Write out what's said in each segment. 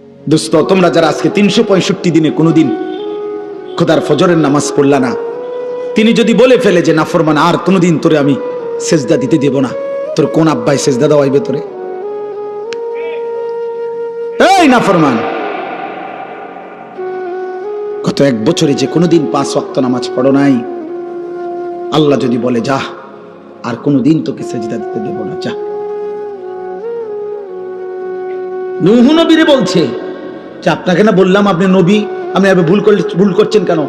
দোস্ত, তোমরা যারা আজকে 365 দিনে কোনোদিন খোদার ফজরের নামাজ পড়লা না, তিনি যদি বলে ফেলে যে নাফরমান আর কোনোদিন তোরে আমি সেজদা দিতে দেব না, তোর কোন আব্বাই সেজদা দেওয়াইবে তোরে? এই নাফরমান, গত 1 বছরে যে কোনোদিন 5 ওয়াক্ত নামাজ পড়ো নাই, আল্লাহ যদি বলে যা আর কোনোদিন তোকে সেজদা দিতে দেব না, যা। নূহ নবীরে বলছে যে আপনাকে না বললাম আপনি নবী, আপনি ভুল করছেন কেন?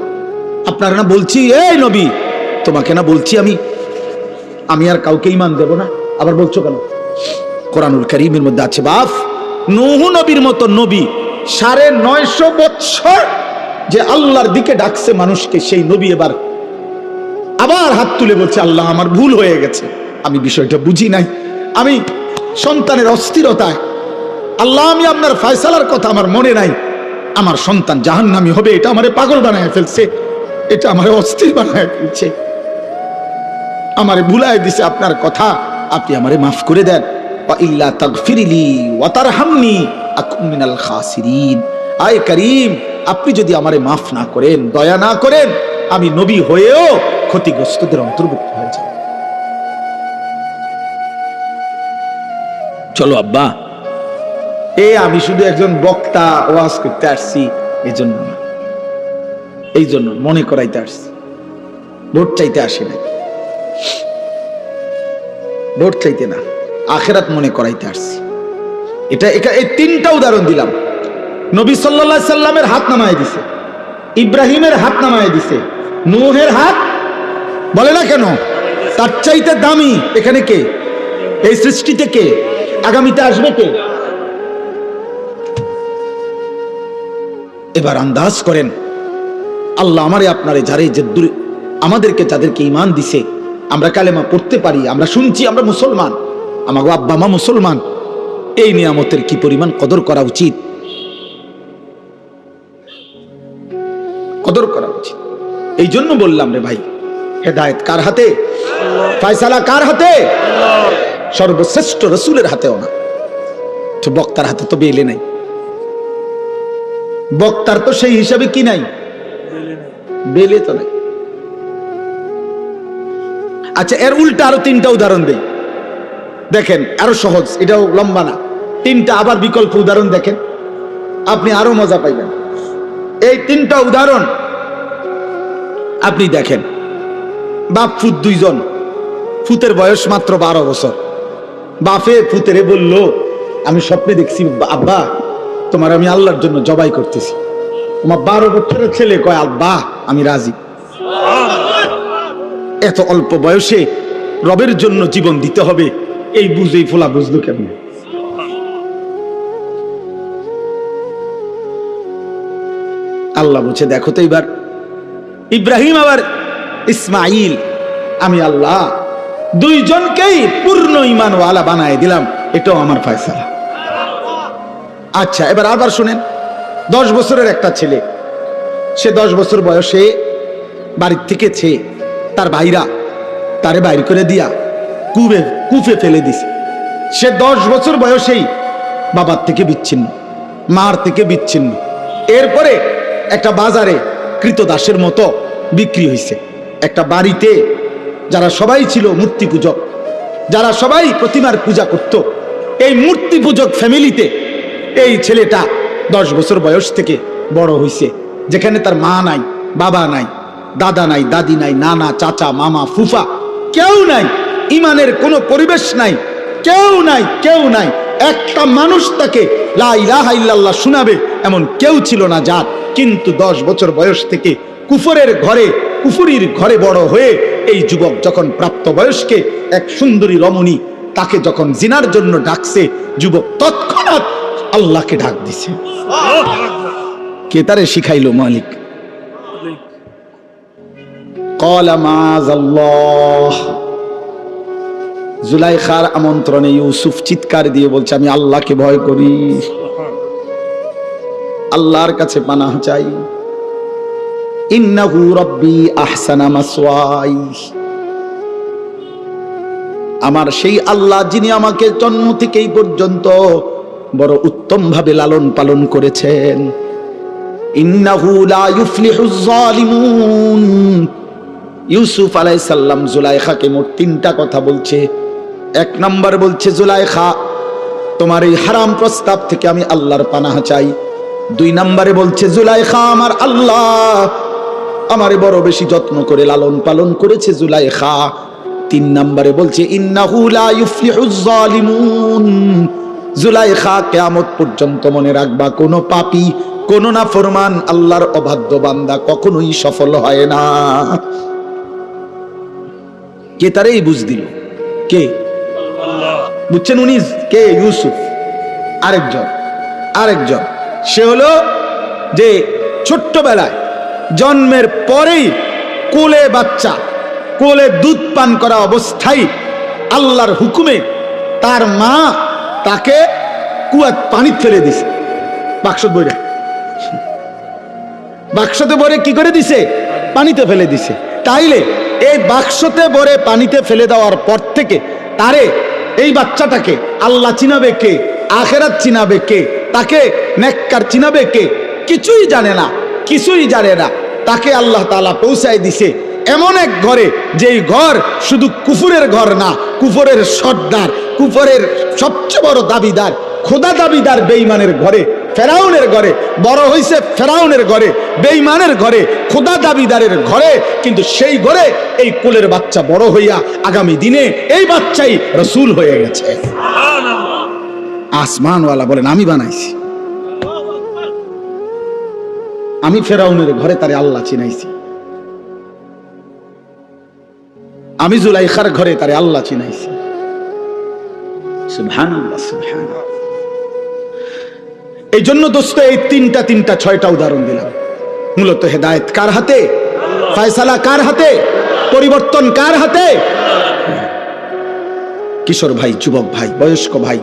আপনারা না বলছি, এই নবী তোমাকে না বলছি আমি আর কাউকে ঈমান দেব না, আবার বলছো কেন? কোরআনুল কারীমের মধ্যে আছে বাপ, নূহ নবীর মতো নবী 950 বছর যে আল্লাহর দিকে ডাকছে মানুষকে, সেই নবী এবার আবার হাত তুলে বলছে আল্লাহ আমার ভুল হয়ে গেছে, আমি বিষয়টা বুঝি নাই, আমি সন্তানের অস্থিরতায়, আল্লাহ আমি আপনার ফয়সালার কথা আমার মনে নাই, আমার সন্তান জাহান্নামী হবে, এটা আমারে পাগল বানায় ফেলছে, এটা আমারে অস্থির বানায় ফেলছে, আমারে ভুলায় দিছে আপনার কথা, আপনি আমারে মাফ করে দেন। ওয়া ইল্লা তাগফিরলি ওয়া তারহামনি আকুন মিনাল খাসিরিন। আয় করিম, আপনি যদি আমারে মাফ না করেন, দয়া না করেন, আমি নবী হয়েও ক্ষতিগ্রস্তদের অন্তর্ভুক্ত হয়ে যাব। চলো আব্বা, আমি শুধু একজন বক্তা ওয়াজ করতে আসছি এজন্য না, এই জন্য মনে করাইতে আসছি, ভোট চাইতে আসি না, ভোট চাইতে না, আখিরাত মনে করাইতে আসছি। এই 3টা উদাহরণ দিলাম। নবী সাল্লাল্লাহু আলাইহি সাল্লামের হাত নামায় দিছে, ইব্রাহিমের হাত নামায় দিছে, নূহের হাত বলে না কেন? তার চাইতে দামি এখানে কে? এই সৃষ্টিতে কে? আগামীতে আসবে কে? এবার আন্দাজ করেন, আল্লাহ আমারে আপনারে আমাদেরকে যাদেরকে ঈমান দিছে, আমরা কালেমা পড়তে পারি, আমরা শুনছি আমরা মুসলমান, আমাগো আব্বা মা মুসলমান, এই নিয়ামতের কি পরিমাণ কদর করা উচিত, কদর করা উচিত। এই জন্য বললাম রে ভাই, হেদায়েত কার হাতে? ফয়সালা কার হাতে? সর্বশ্রেষ্ঠ রাসূলের হাতেও না, তো বক্তার হাতে তো বেলে নাই, বক্তার তো সেই হিসাবে কি নাই, বেলে তো নাই। আচ্ছা, এর উল্টা আরো 3টা উদাহরণ দেই, দেখেন আরো সহজ, এটাও লম্বা না, 3টা আবার বিকল্প উদাহরণ দেখেন, আপনি আরো মজা পাইবেন। এই 3টা উদাহরণ আপনি দেখেন, বাপ ফুত 2 জন, ফুতের বয়স মাত্র 12 বছর, বাপে ফুতেরে বলল আমি স্বপ্নে দেখছি আব্বা তোমার আমি আল্লাহর জন্য জবাই করতেছি। তোমার 12 বছরের ছেলে কয় আব্বা আমি রাজি। এত অল্প বয়সে রবের জন্য জীবন দিতে হবে, এই বুঝেই ফোলা বুঝলো কেমন? আল্লাহ বলছে দেখো তো, এবার ইব্রাহিম আবার ইসমাইল, আমি আল্লাহ 2 জনকেই পূর্ণ ঈমানওয়ালা বানায় দিলাম, এটাও আমার ফয়সালা। আচ্ছা, এবার আবার শুনেন, 10 বছরের একটা ছেলে, সে 10 বছর বয়সে বাড়ির থেকে তার ভাইরা তারে বাইর করে দিয়া কূপে ফেলে দিছে। সে 10 বছর বয়সেই বাবার থেকে বিচ্ছিন্ন, মার থেকে বিচ্ছিন্ন, এরপরে একটা বাজারে কৃতদাসের মতো বিক্রি হয়েছে। একটা বাড়িতে যারা সবাই ছিল মূর্তি পূজক, যারা সবাই প্রতিমার পূজা করত, এই মূর্তি পূজক ফ্যামিলিতে এই ছেলেটা 10 বছর বয়স থেকে বড় হয়েছে, যেখানে তার মা নাই, বাবা নাই, দাদা নাই, দাদি নাই, নানা, চাচা, মামা, ফুফা কেউ নাই, ইমানের কোনো পরিবেশ নাই, কেউ নাই, একটা মানুষ তাকে লা ইলাহা ইল্লাল্লাহ শোনাবে এমন কেউ ছিল না যার। কিন্তু 10 বছর বয়স থেকে কুফুরির ঘরে বড় হয়ে এই যুবক যখন প্রাপ্তবয়স্কে এক সুন্দরী রমণী তাকে যখন জিনার জন্য ডাকছে, যুবক তৎক্ষণাৎ আল্লাহকে ডাক দিছে। কে তারে শিখাইলো? মালিক। ক্বালা মাযাল্লাহ। জুলাইখার আমন্ত্রণে ইউসুফ চিৎকার দিয়ে বলছে আমি আল্লাহকে ভয় করি, আল্লাহর কাছে পানাহ চাই। ইন্নাহু রাব্বি আহসানা মাসওয়াই, আমার সেই আল্লাহ যিনি আমাকে জন্ম থেকেই পর্যন্ত বড় উত্তম ভাবে লালন পালন করেছেন। ইন্নাহু লা ইউফলিহুজ জালিমুন। ইউসুফ আলাইহিস সালাম জুলাইখাকে মোট 3টা কথা বলছে। 1 নাম্বার বলছে, জুলাইখা তোমার এই হারাম প্রস্তাব থেকে আমি আল্লাহর পানাহ চাই। 2 নাম্বারে বলছে, জুলাইখা আমার আল্লাহ আমারে বড় বেশি যত্ন করে লালন পালন করেছে জুলাইখা। 3 নাম্বারে বলছে, ইন্নাহু লা ইউফলিহুজ জালিমুন। জুলাইখা কিয়ামত পর্যন্ত মনে রাখবা, কোন পাপী, কোন নাফরমান আল্লাহর অবাধ্য বান্দা কখনোই সফল হয় না। কে তারে এই বুঝ দিল? কে? বুঝছেন উনি কে? ইউসুফ। আরেকজন সে হলো যে ছোট্টবেলায় জন্মের পরেই কোলে বাচ্চা, কোলে দুধ পান করা অবস্থায় আল্লাহর হুকুমে তার মা তাকে কুয়াত পানি ফেলে দিছে। বাক্সতে ভরে কি করে দিছে? পানিতে ফেলে দিছে। তাইলে এই বাক্সতে ভরে পানিতে ফেলে দেওয়ার পর থেকে তারে, এই বাচ্চাটাকে আল্লাহ চিনাবে কে? আখেরাত চিনাবে কে? তাকে নেককার চিনাবে কে? কিছুই জানে না। তাকে আল্লাহ তাআলা পৌঁছায় দিছে এমন এক ঘরে, যেই ঘর শুধু কুফরের ঘর না, কুফরের সর্দার, কুফরের সবচেয়ে বড় দাবিদার, খোদা দাবিদার বেঈমানের ঘরে, ফেরাউনের ঘরে বড় হইছে, ফেরাউনের ঘরে, বেঈমানের ঘরে, খোদা দাবিদারের ঘরে। কিন্তু সেই ঘরে এই কোলের বাচ্চা বড় হইয়া আগামী দিনে এই বাচ্চাই রাসূল হয়ে গেছে। আসমানওয়ালা বলেন, আমি বানাইছি, আমি ফেরাউনের ঘরে তারে আল্লাহ চিনাইছি, আমি জুলাইখার ঘরে তারে আল্লাহ চিনাইছি। সুবহানাল্লাহ, সুবহানাল্লাহ। এই জন্য দোস্ত এই তিনটা 6টা উদাহরণ দিলাম। মূলত হেদায়েত কার হাতে? ফয়সালা কার হাতে? পরিবর্তন কার হাতে? কিশোর ভাই, যুবক ভাই, বয়স্ক ভাই,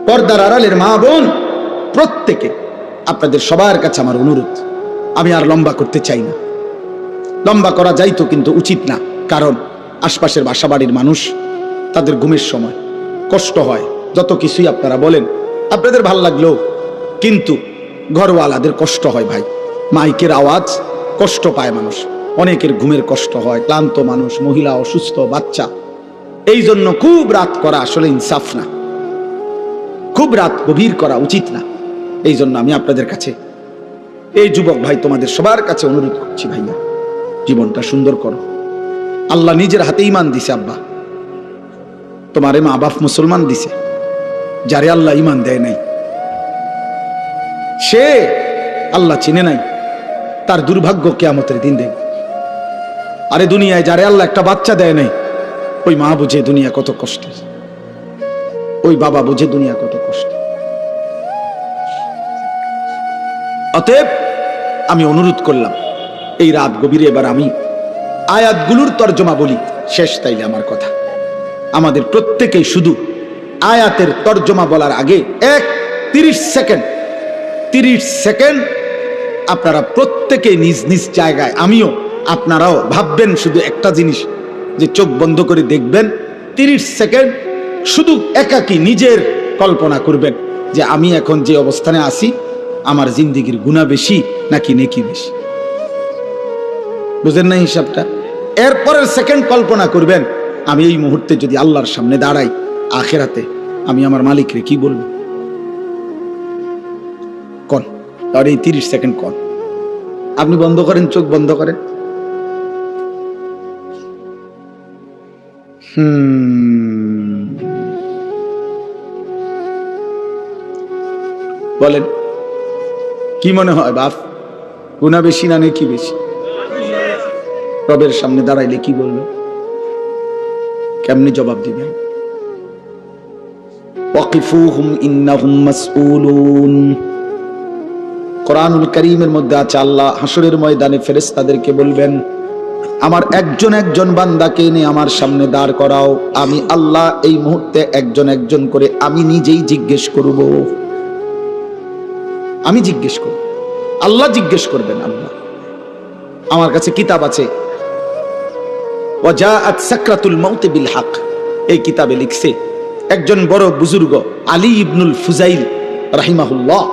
পর্দার আড়ালের মা বোন, প্রত্যেকে আপনাদের সবার কাছে আমার অনুরোধ, আমি আর লম্বা করতে চাই না। লম্বা করা যাইতো কিন্তু উচিত না, কারণ আশপাশের বাসাবাড়ির মানুষ, তাদের ঘুমের সময় কষ্ট হয়। যত কিছুই আপনারা বলেন, আপনাদের ভাল লাগলেও কিন্তু ঘরওয়ালাদের কষ্ট হয় ভাই। মাইকের আওয়াজ কষ্ট পায় মানুষ, অনেকের ঘুমের কষ্ট হয়, ক্লান্ত মানুষ, মহিলা অসুস্থ, বাচ্চা। এই জন্য খুব রাত করা আসলে ইনসাফ না, খুব রাত গভীর করা উচিত না। এই জন্য আমি আপনাদের কাছে, এই যুবক ভাই, তোমাদের সবার কাছে অনুরোধ করছি, ভাইয়া জীবনটা সুন্দর করো। আল্লাহ নিজের হাতে ঈমান দিছে। আব্বা, তোমারে মা বাপ মুসলমান দিছে। যারে আল্লাহ ঈমান দেয় নাই, সে আল্লাহ চিনে নাই, তার দুর্ভাগ্য কিয়ামতের দিন দেখবে। আরে দুনিয়ায় যারে আল্লাহ একটা বাচ্চা দেয় নাই, ওই মা বুঝে দুনিয়া কত কষ্ট, ওই বাবা বুঝে দুনিয়া কত কষ্ট। অতএব আমি অনুরোধ করলাম, এই রাত গভীরে এবার আমি আয়াতগুলোর তর্জমা বলি শেষ। তাইলে আমার কথা, আমাদের প্রত্যেকেই শুধু আয়াতের তর্জমা বলার আগে 30 সেকেন্ড আপনারা প্রত্যেকে নিজ নিজ জায়গায়, আমিও, আপনারাও ভাববেন শুধু একটা জিনিস, যে চোখ বন্ধ করে দেখবেন। 30 সেকেন্ড শুধু একাকী নিজের কল্পনা করবেন যে আমি এখন যে অবস্থানে আছি, আমার জিন্দেগির গুনাহ বেশি নাকি নেকি বেশি। বুঝেন না হিসাবটা? এরপরের সেকেন্ড কল্পনা করবেন, আমি এই মুহূর্তে যদি আল্লাহর সামনে দাঁড়াই আখিরাতে, আমি আমার মালিকরে কি বলবো? কোন তার এই 30 সেকেন্ড কোন? আপনি বন্ধ করেন, চোখ বন্ধ করেন। বলেন, কি মনে হয় বাপ, গুনাহ বেশি না নেকি বেশি? রবের সামনে দাঁড়াইলে কি বলবে? কেমনি জবাব দিবেন? ওয়াকিফুহুম ইন্নাহুম মাসউলুন। কোরআনুল কারীমের মধ্যে আছে, আল্লাহ হাসরের ময়দানে ফেরেশতাদেরকে বলবেন, আমার একজন একজন বান্দাকে এনে আমার সামনে দাঁড় করাও, আমি আল্লাহ এই মুহূর্তে একজন একজন করে আমি নিজেই জিজ্ঞেস করব। আমি জিজ্ঞেস করব, আল্লাহ জিজ্ঞেস করবেন। আল্লাহ, আমার কাছে কিতাব আছে, ওয়াজাআত সাকরাতুল মাউত বিল হক, এই কিতাবে লিখছে একজন বড় বুজুর্গ আলী ইবনুল ফুজাইল রাহিমাহুল্লাহ,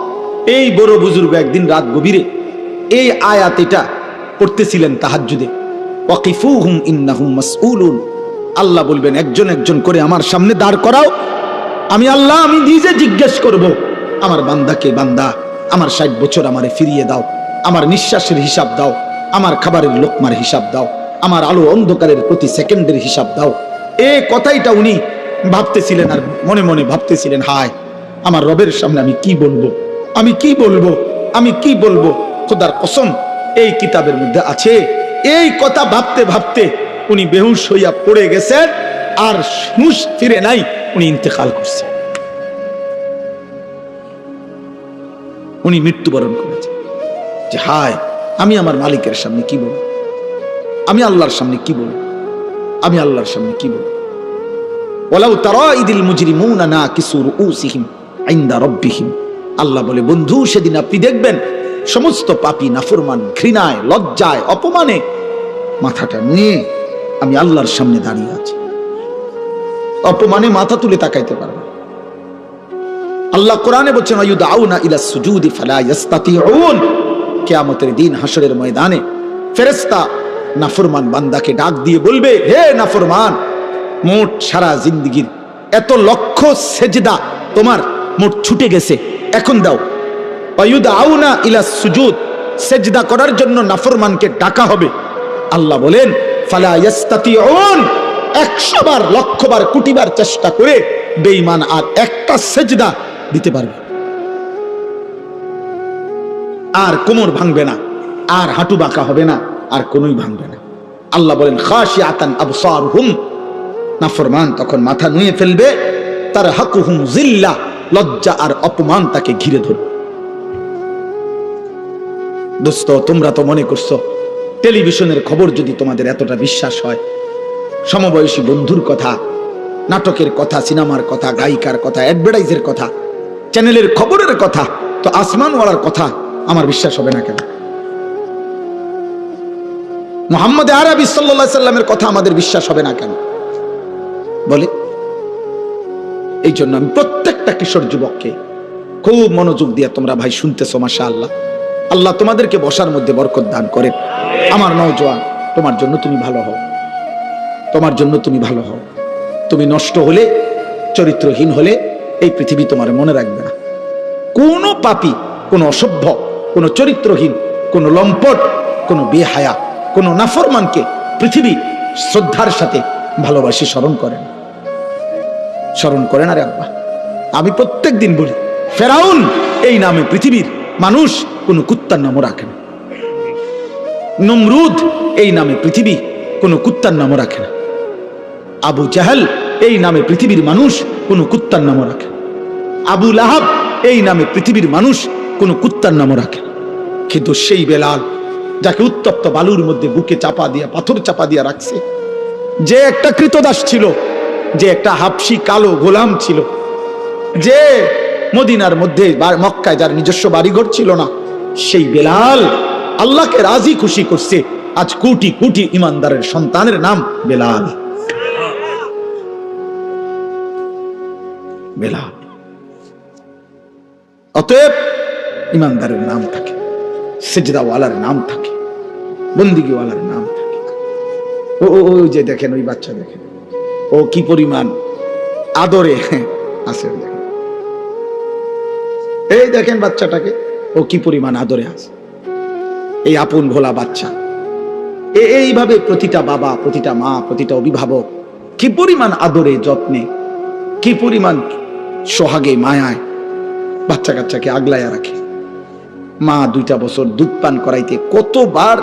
এই বড় বুজুর্গ একদিন রাত গভীরে এই আয়াত এটা পড়তেছিলেন তাহাজ্জুদে, ওয়াকিফুহুম ইন্নাহুম মাসউলুন। আল্লাহ বলবেন একজন একজন করে আমার সামনে দাঁড় করাও, আমি আল্লাহ আমি নিজে জিজ্ঞেস করব, আমার বান্দাকে বান্দা আমার 60 বছর আমারে ফিরিয়ে দাও, আমার নিঃশ্বাসের হিসাব দাও, আমার খাবারের লোকমার হিসাব দাও, আমার আলো অন্ধকারের প্রতি সেকেন্ডের হিসাব দাও। এই কথাইটা উনি ভাবতেছিলেন আর মনে মনে ভাবতেছিলেন, হায় আমার রবের সামনে আমি কি বলবো, আমি কি বলবো, আমি কি বলবো। খোদার কসম এই কিতাবের মধ্যে আছে, এই কথা ভাবতে ভাবতে উনি বেহুশ হইয়া পড়ে গেছেন, আর হুঁশ ফিরে নাই, উনি ইন্তেকাল করছেন, উনি মৃত্যুবরণ করেছেন। যে হায় আমি আমার মালিকের সামনে কি বলবো, আমি আল্লাহর সামনে কি বলবো, আমি আল্লাহর সামনে কি বলবো। ওয়ালাউ তারা ইদিল মুজরিমুনা নাকিসু রুউসিহিম ইনদা রাব্বিহিম, আল্লাহ বলে বন্ধু সেদিন আপনি দেখবেন সমস্ত পাপী নাফরমান ঘৃণায় লজ্জায় অপমানে মাথাটা নিয়ে আমি আল্লাহর সামনে দাঁড়িয়ে আছি, অপমানে মাথা তুলে তাকাইতে পারবে। আল্লাহ কোরআনে বলছেন আয়ুদাউনা ইলাস সুজুদি ফালা ইস্তাতিউন, কিয়ামতের দিন হাসরের ময়দানে ফেরেশতা নাফরমান বান্দাকে ডাক দিয়ে বলবে, হে নাফরমান, মোট সারা জিন্দেগীর এত লক্ষ সেজদা তোমার মোট ছুটে গেছে, এখন দাও। আয়ুদাউনা ইলাস সুজুদ, সেজদা করার জন্য নাফরমানকে ডাকা হবে। আল্লাহ বলেন ফালা ইস্তাতিউন, 100 বার লক্ষ বার কোটি বার চেষ্টা করে বেঈমান আর একটা সেজদা দিতে পারবে, আর কোমর ভাঙবে না, আর হাঁটু বাঁকা হবে না, আর কোনোই ভাঙবে না। আল্লাহ বলেন খাশিআতান আবসারুহুম, নাফরমান তখন মাথা নুয়ে ফেলবে, তার হাকুহুম জিল্লা, লজ্জা আর অপমান তাকে ঘিরে ধরবে। দোস্ত তোমরা তো মনে করছো টেলিভিশনের খবর যদি তোমাদের এতটা বিশ্বাস হয়, সমবয়সী বন্ধুর কথা, নাটকের কথা, সিনেমার কথা, গায়িকার কথা, অ্যাডভার্টাইজের কথা, চ্যানেলের খবরের কথা, তো আসমানওয়ালার কথা আমার বিশ্বাস হবে না কেন? মুহাম্মদ আরবি সাল্লাল্লাহু আলাইহি সাল্লামের কথা আমাদের বিশ্বাস হবে না কেন বলে? এই জন্য আমি প্রত্যেকটা কিশোর যুবককে খুব মনোযোগ দিয়ে তোমরা ভাই শুনতেছো, মাশাআল্লাহ, আল্লাহ তোমাদেরকে বসার মধ্যে বরকত দান করেন। আমার নওজোয়ান, তোমার জন্য তুমি ভালো হও, তোমার জন্য তুমি ভালো হও। তুমি নষ্ট হলে, চরিত্রহীন হলে এই পৃথিবী তোমার মনে রাখবে না। কোন পাপী, কোন অসভ্য, কোন চরিত্রহীন, কোন লম্পট, কোন বেহায়া, কোন নাফরমানকে পৃথিবী শ্রদ্ধার সাথে ভালোবাসি স্মরণ করেন, স্মরণ করেন। আরে আব্বা, আমি প্রত্যেক দিন বলি, ফেরাউন এই নামে পৃথিবীর মানুষ কোন কুত্তার নামও রাখে না, নমরুদ এই নামে পৃথিবী কোন কুত্তার নামও রাখে না, আবু জাহেল এই নামে পৃথিবীর মানুষ কোন কুত্তার নামও রাখে না, আবু লাহাব এই নামে পৃথিবীর মানুষ কোন কুত্তার নামও রাখে না। কিন্তু সেই বেলাল, যাকে উত্তপ্ত বালুর মধ্যে বুকে চাপা দিয়া, পাথর চাপা দিয়া রাখছে, যে একটা কৃতদাস ছিল, যে একটা হাবশি কালো গোলাম ছিল, যে মদিনার মধ্যে মক্কায় যার নিজস্ব বাড়িঘর ছিল না, সেই বেলাল আল্লাহকে রাজি খুশি করছে। আজ কোটি কোটি ইমানদারের সন্তানের নাম বেলাল। বেলাল। অতএব ইমানদারের নাম থাকে, সেজদাওয়ালার নাম থাকে, বন্দিগিওয়ালার নাম থাকে। ওই যে দেখেন, ওই বাচ্চা দেখেন, ও কি পরিমাণ আদরে আছে, দেখেন, এই দেখেন বাচ্চাটাকে, ও কি পরিমাণ আদরে আছে। এই আপন ভোলা বাচ্চা, এইভাবে প্রতিটা বাবা, প্রতিটা মা, প্রতিটা অভিভাবক কি পরিমাণ আদরে যত্নে, কি পরিমাণ সোহাগে মায়ায় বাচ্চা কাচ্চাকে আগলাইয়া রাখে। মা 2টা বছর দুধ পান করাইতে কতবার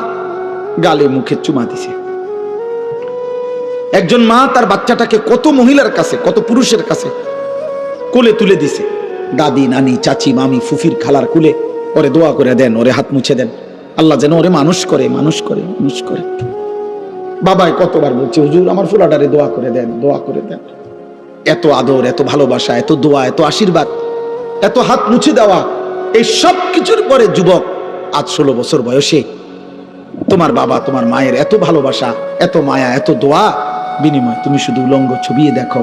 গালে মুখে চুমা দিছে। একজন মা তার বাচ্চাটাকে কত মহিলার কাছে, কত পুরুষের কাছে কোলে তুলে দিছে। দাদি, নানি, চাচি, মামি, ফুফির, খালার কুলে ওরে দোয়া করে দেন, ওরে হাত মুছে দেন, আল্লাহ যেন ওরে মানুষ করে, মানুষ করে, মানুষ করে। বাবাই কতবার বলছে, হুজুর আমার ফুলাডারে দোয়া করে দেন, দোয়া করে দেন। এত আদর, এত ভালোবাসা, এত দোয়া, এত আশীর্বাদ, এত হাত মুছে দেওয়া, এই সব কিছুর পরে যুবক আজ 16 বছর বয়সে তোমার বাবা, তোমার মায়ের এত ভালোবাসা, এত মায়া, এত দোয়া বিনিময় তুমি শুধু উলঙ্গ ছবিয়ে দেখো,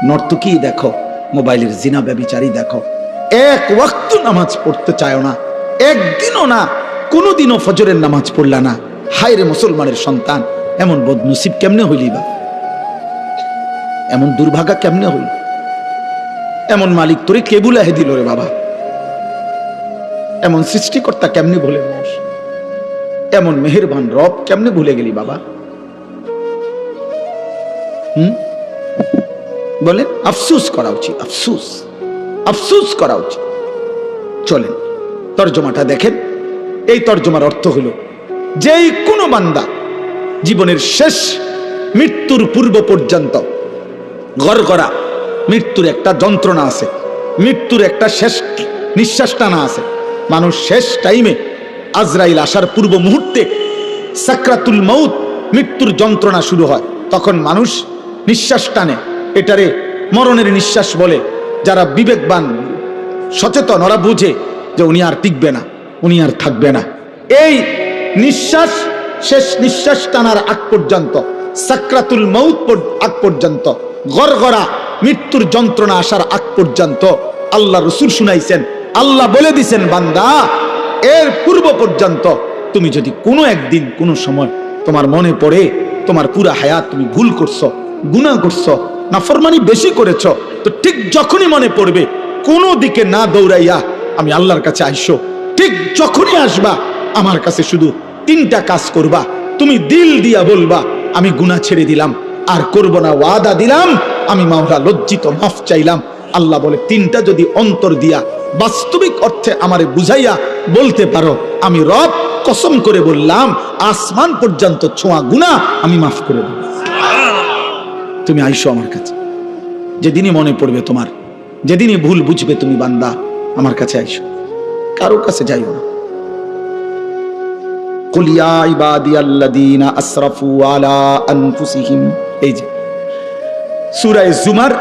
নর্তকী দেখো, মোবাইলের জিনা ব্যভিচারী দেখো, এক ওয়াক্ত নামাজ পড়তে চায় না, একদিনও না, কোনোদিনও ফজরের নামাজ পড়লা না। হায় রে মুসলমানের সন্তান, এমন বদনসিব কেমনে হইলি বা, এমন দুর্ভাগা কেমনে হইল? এমন মালিক তোরে কে বুলাহে দিল রে বাবা? এমন সৃষ্টিকর্তা কেমনে ভুলে মানুষ? এমন মেহেরবান রব কেমনে ভুলে গেলি বাবা? বলেন, আফসুস করা উচিত, আফসুস, আফসুস করা উচিত। চলেন তর্জমাটা দেখেন। এই তর্জমার অর্থ হলো, যেই কোনো বান্দা জীবনের শেষ মৃত্যুর পূর্ব পর্যন্ত গড়গড়া মৃত্যুর একটা যন্ত্রণা আছে, মৃত্যুর একটা শেষ নিঃশ্বাস টানা আছে। মানুষ শেষ টাইমে আজরাইল আসার পূর্ব মুহূর্তে সাকরাতুল মউত, মৃত্যুর যন্ত্রণা শুরু হয়, তখন মানুষ নিঃশ্বাস টানে। এটারে মরণের নিঃশ্বাস বলে। যারা বিবেকবান সচেতন ওরা বুঝে যে উনি আর টিকবে না, উনি আর থাকবে না। এই নিঃশ্বাস, শেষ নিঃশ্বাস টানার আগ পর্যন্ত, সাকরাতুল মউত আগ পর্যন্ত, গড়গড়া মৃত্যুর যন্ত্রণা আসার আগ পর্যন্ত আল্লাহ রসুল শুনাইছেন, আল্লাহ বলে দিছেন, বান্দা এর পূর্ব পর্যন্ত তুমি যদি কোনো একদিন কোনো সময় তোমার মনে পড়ে তোমার পুরা হায়াত তুমি ভুল করছো, গুনাহ করছো, নাফরমানি বেশি করেছো, তো ঠিক যখনই মনে পড়বে কোনো দিকে না দৌড়াইয়া আমি আল্লাহর কাছে আইসো। ঠিক যখনই আসবা আমার কাছে শুধু তিনটা কাজ করবা। তুমি দিল দিয়া বলবা আমি গুনাহ ছেড়ে দিলাম, আর করব না, ওয়াদা দিলাম, আমি মাওলা লজ্জিত, মাফ চাইলাম। আল্লাহ বলে তিনটা যদি অন্তর দিয়া বাস্তবিক অর্থে আমারে বুঝাইয়া বলতে পারো, আমি রব কসম করে বললাম আসমান পর্যন্ত ছোঁয়া গুনাহ আমি মাফ করে দেব। তুমি আইসো আমার কাছে, যেদিনই মনে পড়বে তোমার, যেদিনই ভুল বুঝবে তুমি বান্দা, আমার কাছে আইসো, কারো কাছে যাইও না। কুল ইয়া ইবাদিয়াল্লাযীনা আসরাফু আলা আনফুসিহিম, এই যে সূরা জুমার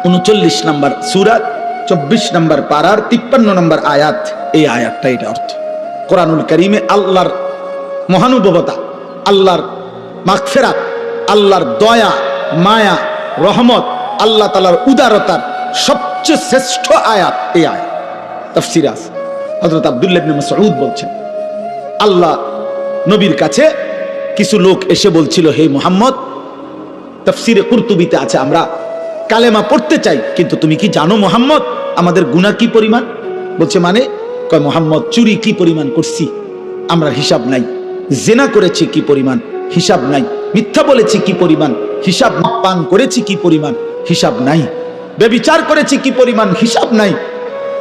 39 নম্বর সূরা 24 নম্বর পারার 53 নম্বর আয়াত। এই আয়াতটা, এটা অর্থ কোরআনুল কারীমে আল্লাহর মহানুভবতা, আল্লাহর মাগফিরাত, আল্লাহর দয়া, মায়া, রহমত, আল্লাহ তাআলার উদারতার সবচেয়ে শ্রেষ্ঠ আয়াত এই আয়াত। তাফসীরে আছে, হযরত আব্দুল্লাহ ইবনে মাসউদ বলছেন, আল্লাহ নবীর কাছে কিছু লোক এসে বলছিল, হে মুহাম্মদ, তাফসীরে কুরতুবিতে আছে, আমরা কালেমা পড়তে চাই, কিন্তু তুমি কি জানো মুহাম্মদ আমাদের গুনাহ কি পরিমাণ? বলছে মানে? কয় মুহাম্মদ, চুরি কি পরিমাণ করছি আমরা হিসাব নাই, জিনা করেছি কি পরিমাণ হিসাব নাই, মিথ্যা বলেছি কি পরিমাণ হিসাব, পান করেছি কি পরিমাণ হিসাব নাই, ব্যভিচার করেছি কি পরিমাণ হিসাব নাই,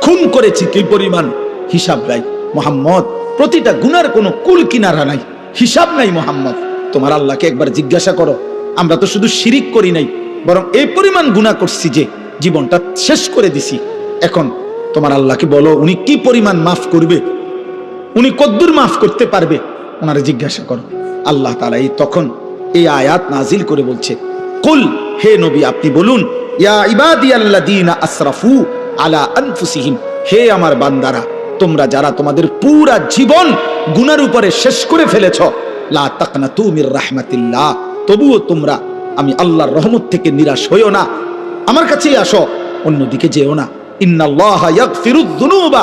খুন করেছি কি পরিমাণ হিসাব নাই। মুহাম্মদ, প্রতিটা গুনার কোনো কুল কিনারা নাই, হিসাব নাই। মুহাম্মদ, তোমার আল্লাহকে একবার জিজ্ঞাসা করো, আমরা তো শুধু শিরিক করি নাই, বরং এই পরিমাণ গুনাহ করছি যে জীবনটা শেষ করে দিছি। এখন তোমার আল্লাহকে বলো উনি কি পরিমাণ মাফ করবে, উনি কদ্দুর মাফ করতে পারবে, ওনারে জিজ্ঞাসা করো। আল্লাহ তাআলা তখন এই আয়াত নাজিল করে বলছে, কুল, হে নবী আপনি বলুন, ইয়া ইবাদিয়াল্লাযীনা আসরাফু আলা আনফুসিহিম, হে আমার বান্দারা, তোমরা যারা তোমাদের পুরা জীবন গুনার উপরে শেষ করে ফেলেছ, লা তাকনাতু মির রাহমাতিল্লাহ, তবুও তোমরা আমি আল্লাহর রহমত থেকে নিরাশ হইও না, আমার কাছেই আসো, অন্যদিকে যেও না। ইন্নাল্লাহা ইয়াগফিরুয যুনুবা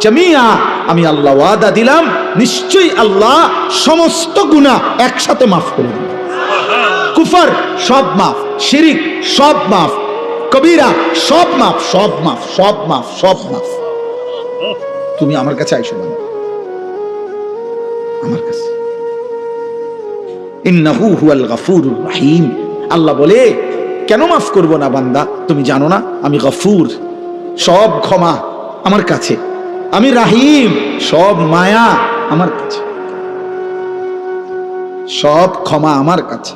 জামিআ, আমি আল্লাহ ওয়াদা দিলাম নিশ্চয়ই আল্লাহ সমস্ত গুনাহ একসাথে মাফ করে দিবেন। কুফর সব মাফ, শিরিক সব মাফ, কবিরা সব মাফ, সব মাফ, সব মাফ, সব মাফ। তুমি আমার কাছে আইসো না, আমার কাছে। ইন্নাহু হুয়াল গফুরুর রহিম, আল্লাহ বলে কেন মাফ করব না বান্দা? তুমি জানো না আমি গফুর, সব ক্ষমা আমার কাছে, আমি রাহিম, সব মায়া আমার কাছে, সব ক্ষমা আমার কাছে,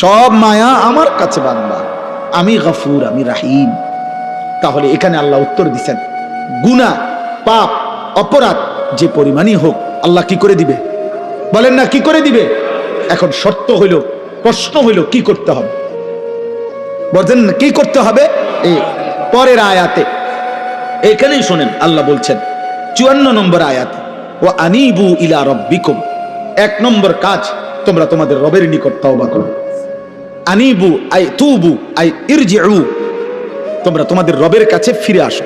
সব মায়া আমার কাছে বান্দা, আমি গফুর, আমি রাহিম। তাহলে এখানে আল্লাহ উত্তর দিচ্ছেন, গুনাহ, পাপ, অপরাধ যে পরিমাণই হোক আল্লাহ কি করে দিবে? বলেন না কি করে দিবে? এখন শর্ত হইল, প্রশ্ন হইল কি করতে হবে? বলেন কি করতে হবে? এই পরের আয়াতে এখানেই শোনেন, আল্লাহ বলছেন 54 নম্বর আয়াতে, ওয়া আনিবু ইলা রাব্বিকুম, 1 নম্বর কাজ তোমরা তোমাদের রবের নিকট তওবা করো। আনিবু আই তুবু আই ইরজিউ, তোমরা তোমাদের রবের কাছে ফিরে আসো।